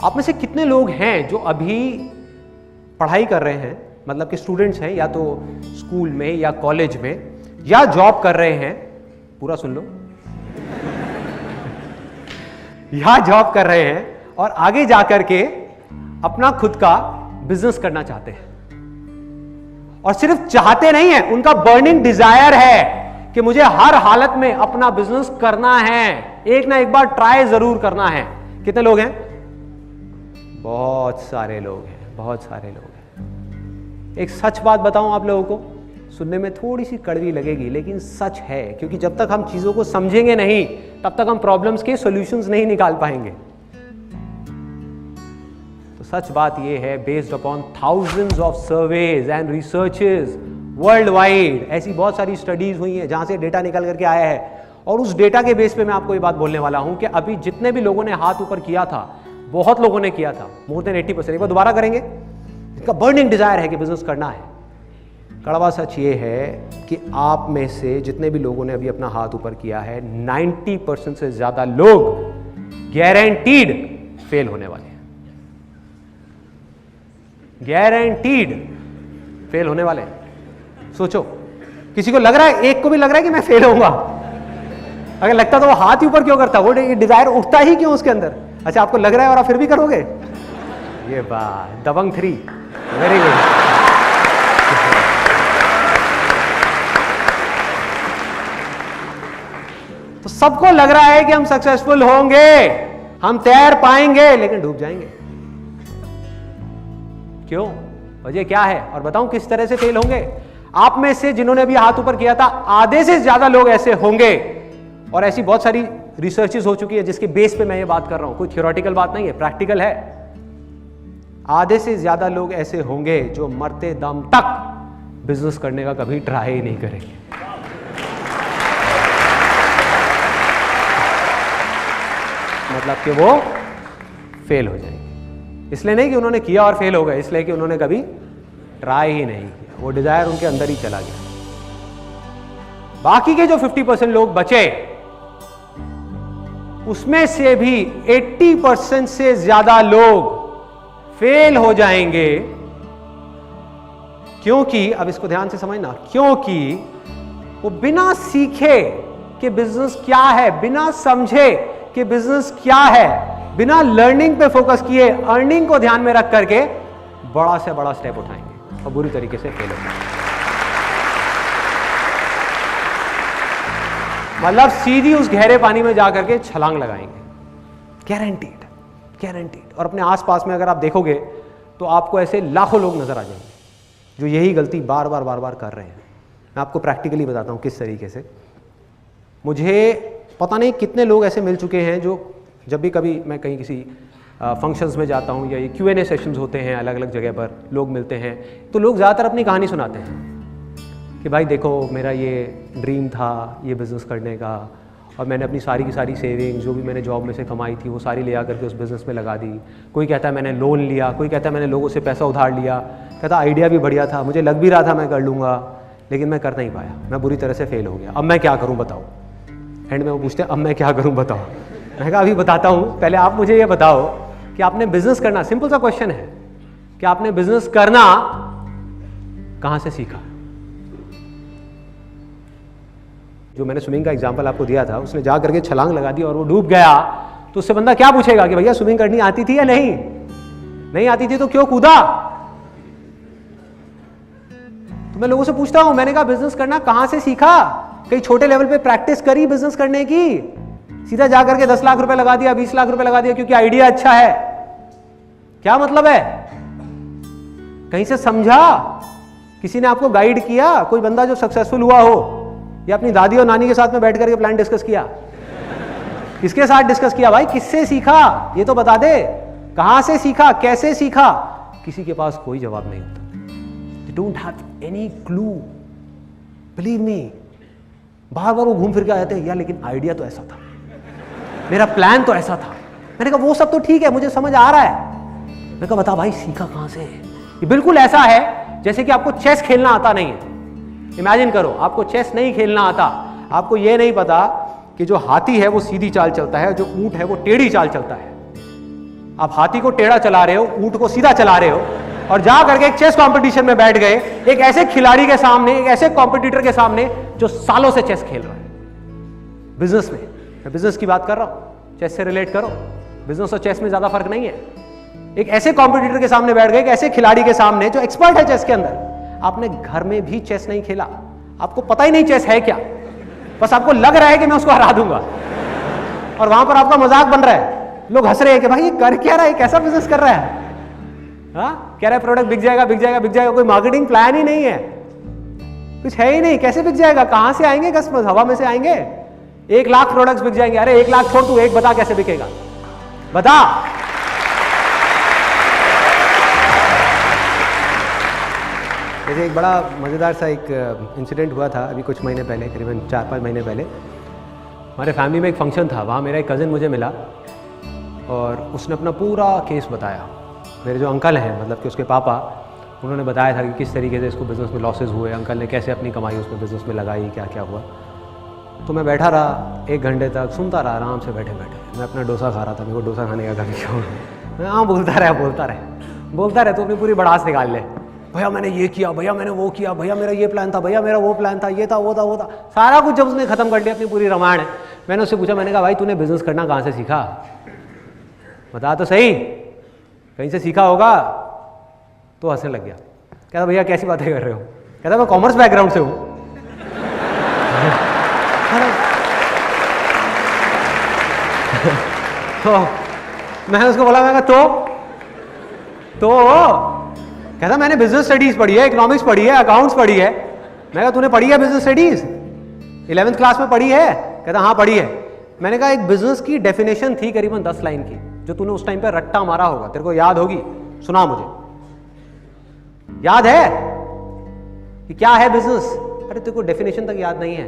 आप में से कितने लोग हैं जो अभी पढ़ाई कर रहे हैं, मतलब कि स्टूडेंट्स हैं, या तो स्कूल में या कॉलेज में या जॉब कर रहे हैं, पूरा सुन लो, या जॉब कर रहे हैं और आगे जाकर के अपना खुद का बिजनेस करना चाहते हैं, और सिर्फ चाहते नहीं है, उनका बर्निंग डिजायर है कि मुझे हर हालत में अपना बिजनेस करना है, एक ना एक बार ट्राई जरूर करना है। कितने लोग हैं? बहुत सारे लोग हैं, बहुत सारे लोग हैं। एक सच बात बताऊं आप लोगों को, सुनने में थोड़ी सी कड़वी लगेगी लेकिन सच है, क्योंकि जब तक हम चीजों को समझेंगे नहीं तब तक हम प्रॉब्लम्स के सॉल्यूशंस नहीं निकाल पाएंगे। तो सच बात यह है, based upon thousands of surveys and researches world wide, ऐसी बहुत सारी स्टडीज हुई हैं जहां से डेटा निकल करके आया है, और उस डेटा के बेस पे मैं आपको ये बात बोलने वाला हूं कि अभी जितने भी लोगों ने हाथ ऊपर किया था, बहुत लोगों ने किया था, मोर देन 80%, एक बार दोबारा करेंगे, इसका बर्निंग डिजायर है कि बिजनेस करना है। कड़वा सच ये है कि आप में से जितने भी लोगों ने अभी अपना हाथ ऊपर किया है, 90% से ज्यादा लोग गारंटीड फेल होने वाले हैं, गारंटीड फेल होने वाले हैं। सोचो, किसी को लग रहा है, एक को भी लग रहा है कि मैं फेल होऊंगा? अगर लगता तो वो हाथ ही ऊपर क्यों करता? वो डिजायर उठता ही क्यों उसके अंदर? अच्छा, आपको लग रहा है और आप फिर भी करोगे? ये बात दबंग 3, वेरी गुड। तो सबको लग रहा है कि हम सक्सेसफुल होंगे, हम तैर पाएंगे, लेकिन डूब जाएंगे। क्यों? वजह क्या है? और बताऊं किस तरह से फेल होंगे। आप में से जिन्होंने भी हाथ ऊपर किया था, आधे से ज्यादा लोग ऐसे होंगे, और ऐसी बहुत सारी रिसर्चेस हो चुकी है जिसके बेस पे मैं ये बात कर रहा हूं, कोई थ्योरेटिकल बात नहीं है, प्रैक्टिकल है। आधे से ज्यादा लोग ऐसे होंगे जो मरते दम तक बिजनेस करने का कभी ट्राई ही नहीं करेंगे। मतलब कि वो फेल हो जाएंगे, इसलिए नहीं कि उन्होंने किया और फेल हो गए, इसलिए कि उन्होंने कभी ट्राई ही नहीं किया, वो डिजायर उनके अंदर ही चला गया। बाकी के जो 50% लोग बचे, उसमें से भी 80% से ज्यादा लोग फेल हो जाएंगे, क्योंकि अब इसको ध्यान से समझना, क्योंकि वो बिना सीखे कि बिजनेस क्या है, बिना समझे कि बिजनेस क्या है, बिना लर्निंग पे फोकस किए, अर्निंग को ध्यान में रख करके बड़ा से बड़ा स्टेप उठाएंगे और बुरी तरीके से फेल होंगे। मतलब सीधी उस गहरे पानी में जाकर के छलांग लगाएंगे, गारंटीड, गारंटीड। और अपने आसपास में अगर आप देखोगे तो आपको ऐसे लाखों लोग नजर आ जाएंगे जो यही गलती बार बार बार बार कर रहे हैं। मैं आपको प्रैक्टिकली बताता हूं किस तरीके से। मुझे पता नहीं कितने लोग ऐसे मिल चुके हैं जो जब भी कभी मैं कहीं किसी फंक्शंस में जाता हूं या ये Q&A सेशंस होते हैं, अलग अलग जगह पर लोग मिलते हैं, तो लोग ज़्यादातर अपनी कहानी सुनाते हैं कि भाई देखो, मेरा ये ड्रीम था ये बिज़नेस करने का, और मैंने अपनी सारी की सारी सेविंग जो भी मैंने जॉब में से कमाई थी वो सारी ले आ करके उस बिज़नेस में लगा दी। कोई कहता है मैंने लोन लिया, कोई कहता है मैंने लोगों से पैसा उधार लिया, कहता आइडिया भी बढ़िया था, मुझे लग भी रहा था मैं कर लूँगा, लेकिन मैं कर नहीं पाया, मैं बुरी तरह से फेल हो गया, अब मैं क्या करूँ बताओ। एंड में वो पूछते हैं अब मैं क्या करूँ बताओ। मैं कहा अभी बताता हूँ, पहले आप मुझे ये बताओ कि आपने बिजनेस करना, सिंपल सा क्वेश्चन है कि आपने बिजनेस करना कहाँ से सीखा। जो मैंने स्विमिंग का एग्जांपल आपको दिया था, उसने जा करके छलांग लगा दी और वो डूब गया, तो उससे बंदा क्या पूछेगा कि भैया स्विमिंग करनी आती थी या नहीं? नहीं आती थी तो क्यों कूदा? तो मैं लोगों से पूछता हूं, मैंने कहा बिजनेस करना कहां से सीखा? कहीं छोटे लेवल पे प्रैक्टिस करी बिजनेस करने की? सीधा जाकर के 10 लाख रुपए लगा दिया, 20 लाख रुपए लगा दिया क्योंकि आइडिया अच्छा है? क्या मतलब है? कहीं से समझा? किसी ने आपको गाइड किया? कोई बंदा जो सक्सेसफुल हुआ हो, या अपनी दादी और नानी के साथ में बैठ करके प्लान डिस्कस किया? किसके साथ डिस्कस किया भाई? किससे सीखा ये तो बता दे। कहां से सीखा, कैसे सीखा? किसी के पास कोई जवाब नहीं होता। They don't have any clue. Believe me, बार बार वो घूम फिर के आते हैं, यार लेकिन आइडिया तो ऐसा था, मेरा प्लान तो ऐसा था। मैंने कहा वो सब तो ठीक है, मुझे समझ आ रहा है। मैंने कहा बता भाई सीखा कहां से? ये बिल्कुल ऐसा है जैसे कि आपको चेस खेलना आता नहीं है। इमेजिन करो आपको चेस नहीं खेलना आता, आपको ये नहीं पता कि जो हाथी है वो सीधी चाल चलता है, जो ऊंट है वो टेढ़ी चाल चलता है। आप हाथी को टेढ़ा चला रहे हो, ऊंट को सीधा चला रहे हो, और जा करके एक चेस कंपटीशन में बैठ गए एक ऐसे खिलाड़ी के सामने, एक ऐसे कॉम्पिटिटर के सामने जो सालों से चेस खेल रहा है। बिजनेस में, मैं बिजनेस की बात कर रहा हूं, चेस से रिलेट करो, बिजनेस और चेस में ज्यादा फर्क नहीं है। एक ऐसे कॉम्पिटिटर के सामने बैठ गए, एक ऐसे खिलाड़ी के सामने जो एक्सपर्ट है चेस के अंदर। आपने घर में भी चेस नहीं खेला, आपको पता ही नहीं चेस है क्या, बस आपको लग रहा है कि मैं उसको हरा दूंगा, और वहां पर आपका मजाक बन रहा है। लोग हंस रहे हैं कि भाई ये कर क्या रहा है, कैसा बिजनेस कर रहा है, हाँ कह रहा है प्रोडक्ट बिक जाएगा बिक जाएगा बिक जाएगा, कोई मार्केटिंग प्लान ही नहीं है, कुछ है ही नहीं, कैसे बिक जाएगा, कहां से आएंगे कस्टमर्स, हवा में से आएंगे, 1 लाख प्रोडक्ट्स बिक जाएंगे। अरे 1 लाख छोड़, तू एक बता कैसे बिकेगा, बता। जैसे एक बड़ा मजेदार सा एक इंसिडेंट हुआ था अभी कुछ महीने पहले, करीबन 4-5 महीने पहले। हमारे फैमिली में एक फंक्शन था, वहाँ मेरा एक कज़न मुझे मिला और उसने अपना पूरा केस बताया। मेरे जो अंकल हैं, मतलब कि उसके पापा, उन्होंने बताया था कि किस तरीके से इसको बिज़नेस में लॉसेस हुए, अंकल ने कैसे अपनी कमाई उसमें बिज़नेस में लगाई, क्या क्या हुआ। तो मैं बैठा रहा 1 घंटे तक, सुनता रहा आराम से बैठे बैठे। मैं अपना डोसा खा रहा था, मेरे को डोसा खाने का कभी शौक है। मैं हाँ बोलता रहे तो अपनी पूरी बड़ास निकाल ले, भैया मैंने ये किया, भैया मैंने वो किया, भैया मेरा ये प्लान था, भैया मेरा वो प्लान था, ये था वो था वो था, सारा कुछ जब उसने खत्म कर लिया अपनी पूरी रामायण। मैंने उससे पूछा, मैंने कहा भाई तूने बिजनेस करना कहाँ से सीखा, बता तो सही, कहीं से सीखा होगा। तो हंसने लग गया, कहता भैया कैसी बातें कर रहे हो, कहता मैं कॉमर्स बैकग्राउंड से हूँ। तो मैंने उसको बोला, मैं तो कहता मैंने बिजनेस स्टडीज पढ़ी है, इकोनॉमिक्स पढ़ी है, अकाउंट्स पढ़ी है। मैं कहा तूने पढ़ी है बिजनेस स्टडीज, 11th क्लास में पढ़ी है, कहता हाँ पढ़ी है। मैंने कहा एक बिजनेस की डेफिनेशन थी करीबन 10 लाइन की, जो तूने उस टाइम पे रट्टा मारा होगा, तेरे को याद होगी, सुना मुझे, याद है कि क्या है बिजनेस? अरे तेरे को डेफिनेशन तक याद नहीं है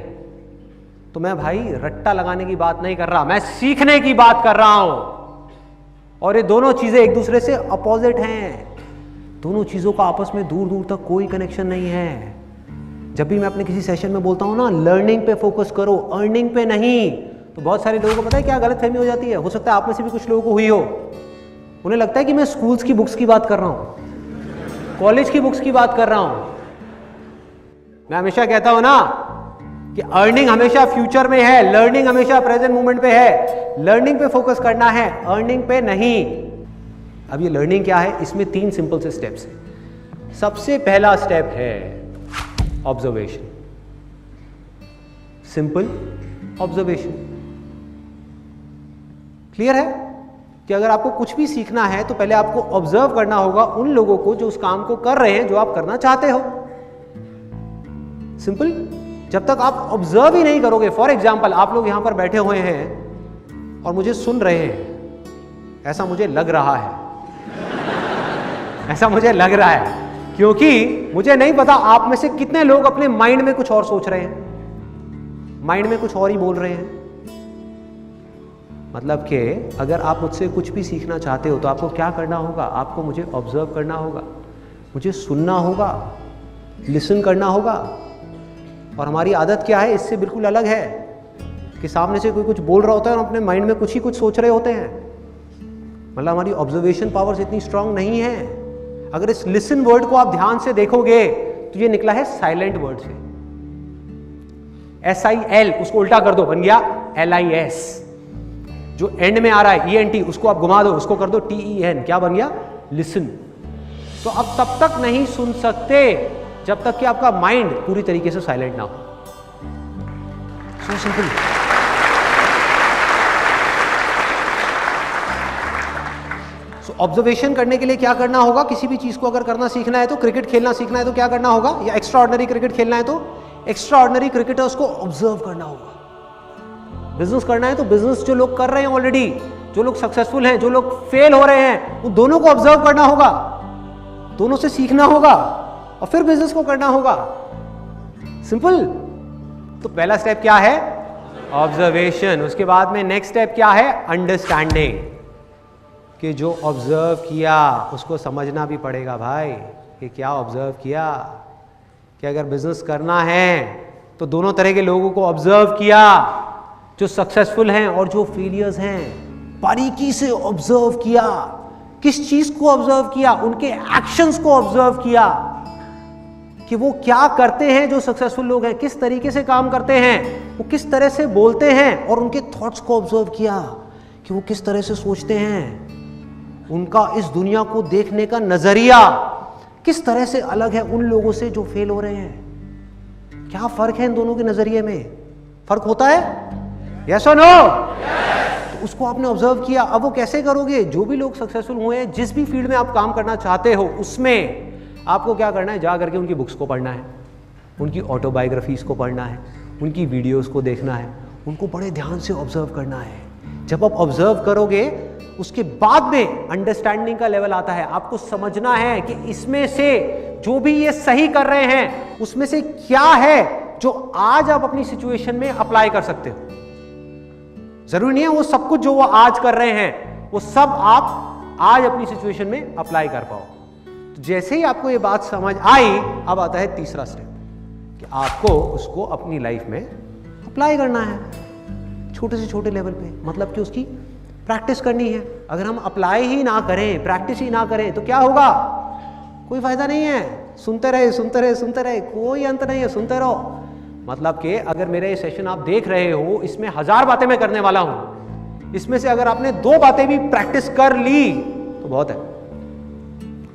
तो मैं भाई रट्टा लगाने की बात नहीं कर रहा, मैं सीखने की बात कर रहा हूं। और ये दोनों चीजें एक दूसरे से अपोजिट हैं, दोनों चीजों का आपस में दूर दूर तक कोई कनेक्शन नहीं है। जब भी मैं अपने किसी सेशन में बोलता हूं ना, लर्निंग पे फोकस करो, अर्निंग पे नहीं, तो बहुत सारे लोगों को पता है क्या गलतफहमी हो जाती है, हो सकता है आप में से भी कुछ लोगों को हुई हो। उन्हें लगता है कि मैं स्कूल्स की बुक्स की बात कर रहा हूं, कॉलेज की बुक्स की बात कर रहा हूं। मैं हमेशा कहता हूं ना कि अर्निंग हमेशा फ्यूचर में है, लर्निंग हमेशा प्रेजेंट मोमेंट पे है। लर्निंग पे फोकस करना है, अर्निंग पे नहीं। अब ये लर्निंग क्या है, इसमें 3 सिंपल से स्टेप्स हैं। सबसे पहला स्टेप है ऑब्जर्वेशन, सिंपल ऑब्जर्वेशन। क्लियर है कि अगर आपको कुछ भी सीखना है तो पहले आपको ऑब्जर्व करना होगा उन लोगों को जो उस काम को कर रहे हैं जो आप करना चाहते हो। सिंपल। जब तक आप ऑब्जर्व ही नहीं करोगे, फॉर एग्जाम्पल आप लोग यहां पर बैठे हुए हैं और मुझे सुन रहे हैं, ऐसा मुझे लग रहा है, ऐसा मुझे लग रहा है, क्योंकि मुझे नहीं पता आप में से कितने लोग अपने माइंड में कुछ और सोच रहे हैं, माइंड में कुछ और ही बोल रहे हैं। मतलब कि अगर आप मुझसे कुछ भी सीखना चाहते हो तो आपको क्या करना होगा, आपको मुझे ऑब्जर्व करना होगा, मुझे सुनना होगा, लिसन करना होगा। और हमारी आदत क्या है, इससे बिल्कुल अलग है कि सामने से कोई कुछ बोल रहा होता है और अपने माइंड में कुछ ही कुछ सोच रहे होते हैं। मतलब हमारी ऑब्जर्वेशन पावर्स इतनी स्ट्रांग नहीं है। अगर इस लिसन वर्ड को आप ध्यान से देखोगे तो ये निकला है साइलेंट वर्ड से, SIL, उसको उल्टा कर दो, बन गया LIS। जो एंड में आ रहा है ENT, उसको आप घुमा दो, उसको कर दो TEN, क्या बन गया, लिसन। तो अब तब तक नहीं सुन सकते जब तक कि आपका माइंड पूरी तरीके से साइलेंट ना हो। So simple. सो ऑब्जर्वेशन करने के लिए क्या करना होगा, किसी भी चीज को अगर करना सीखना है तो, क्रिकेट खेलना सीखना है तो क्या करना होगा, या एक्स्ट्रा ऑर्डिनरी क्रिकेट खेलना है तो एक्स्ट्रा ऑर्डिनरी क्रिकेटर्स को ऑब्जर्व करना होगा। बिजनेस करना है तो बिजनेस जो लोग कर रहे हैं ऑलरेडी, जो लोग सक्सेसफुल हैं, जो लोग फेल हो रहे हैं, उन दोनों को ऑब्जर्व करना होगा, दोनों से सीखना होगा और फिर बिजनेस को करना होगा। सिंपल। तो पहला स्टेप क्या है, ऑब्जर्वेशन। उसके बाद में नेक्स्ट स्टेप क्या है, अंडरस्टैंडिंग, कि जो ऑब्जर्व किया उसको समझना भी पड़ेगा भाई, कि क्या ऑब्जर्व किया। कि अगर बिजनेस करना है तो दोनों तरह के लोगों को ऑब्जर्व किया, जो सक्सेसफुल हैं और जो फेलियर्स हैं, बारीकी से ऑब्जर्व किया। किस चीज को ऑब्जर्व किया, उनके एक्शंस को ऑब्जर्व किया कि वो क्या करते हैं। जो सक्सेसफुल लोग हैं किस तरीके से काम करते हैं, वो किस तरह से बोलते हैं, और उनके थॉट्स को ऑब्जर्व किया कि वो किस तरह से सोचते हैं, उनका इस दुनिया को देखने का नजरिया किस तरह से अलग है उन लोगों से जो फेल हो रहे हैं। क्या फर्क है इन दोनों के नजरिए में? फर्क होता है? यस और नो? तो उसको आपने ऑब्जर्व किया। अब वो कैसे करोगे? जो भी लोग सक्सेसफुल हुए हैं, जिस भी फील्ड में आप काम करना चाहते हो, उसमें आपको क्या करना है? जा करके उनकी बुक्स को पढ़ना है, उनकी ऑटोबायोग्राफीज को पढ़ना है, उनकी वीडियोस को देखना है, उनको बड़े ध्यान से ऑब्जर्व करना है। जब आप ऑब्जर्व करोगे, उसके बाद में अंडरस्टैंडिंग का लेवल आता है। आपको समझना है कि इसमें से जो भी ये सही कर रहे हैं, उसमें से क्या है जो आज आप अपनी सिचुएशन में अप्लाई कर सकते हो। जरूरी नहीं है वो सब कुछ जो वो आज कर रहे हैं वो सब आप आज अपनी सिचुएशन में अप्लाई कर पाओ। तो जैसे ही आपको ये बात समझ आई, अब आता है तीसरा स्टेप कि आपको उसको अपनी लाइफ में अप्लाई करना है, छोटे से छोटे लेवल पे। मतलब कि उसकी प्रैक्टिस करनी है। अगर हम अप्लाई ही ना करें, प्रैक्टिस ही ना करें, तो क्या होगा? कोई फायदा नहीं है। सुनते रहे सुनते रहे सुनते रहे, कोई अंत नहीं है, सुनते रहो। मतलब कि अगर मेरा ये सेशन आप देख रहे हो, इसमें 1000 बातें मैं करने वाला हूं, इसमें से अगर आपने 2 बातें भी प्रैक्टिस कर ली तो बहुत है।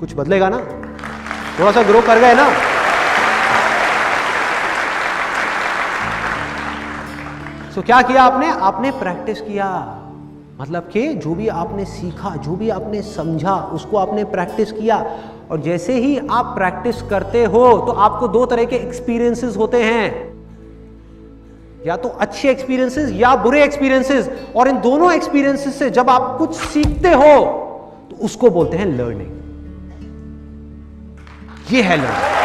कुछ बदलेगा ना, थोड़ा सा ग्रो कर गए ना। सो क्या किया आपने? आपने प्रैक्टिस किया। मतलब कि जो भी आपने सीखा, जो भी आपने समझा, उसको आपने प्रैक्टिस किया। और जैसे ही आप प्रैक्टिस करते हो तो आपको 2 तरह के एक्सपीरियंसेस होते हैं, या तो अच्छे एक्सपीरियंसेस या बुरे एक्सपीरियंसेस। और इन दोनों एक्सपीरियंसेस से जब आप कुछ सीखते हो तो उसको बोलते हैं लर्निंग। ये है लर्निंग।